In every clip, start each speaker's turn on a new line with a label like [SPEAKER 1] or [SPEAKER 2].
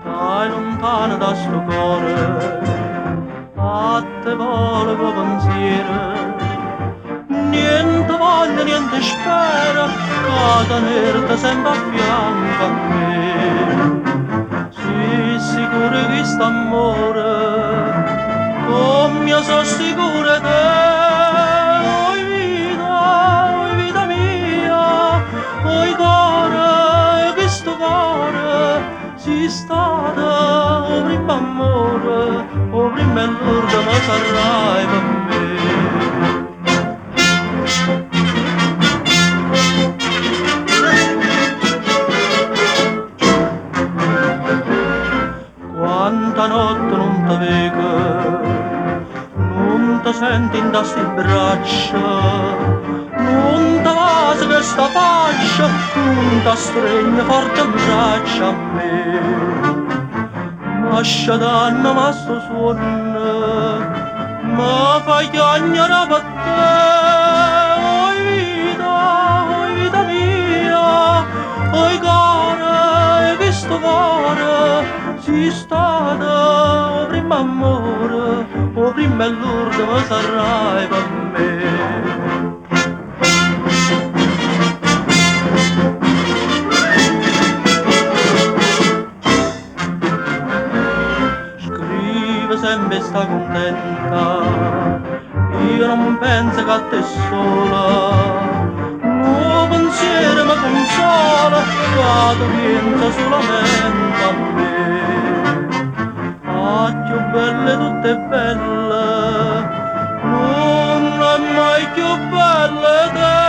[SPEAKER 1] Stai lontana da sto cuore, a te volevo pensiero, niente voglio, niente spera, che tenerti sempre a fianco a me. Sii sicuro che quest'amore, come sono sicura te, oi vita mia, oi cuore, questo cuore, si stata o primo amore, o prima e l'ultimo sarai per me. Quanta notte non ti vedo, non ti senti in da sti braccia, non ti va su questa faccia, non ti stringe forte in braccia a me. Mascia danno ma sto suono, ma fai chiagnare per te, oi vita mia, oi cuore, questo cuore, si stata o prima amore, o prima e l'ultimo sarai per me. Scrive sempre sta contenta, io non penso che a te sola, un pensiero mi consola, vado pensa solamente a me. Ah, più belle tutte belle, non è mai più belle te.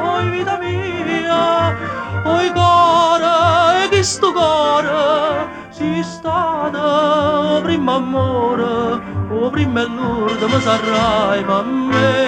[SPEAKER 1] Oi vita mia, oi cuore, e questo cuore, si stata o primo amore, o prima e l'ultimo sarai per me.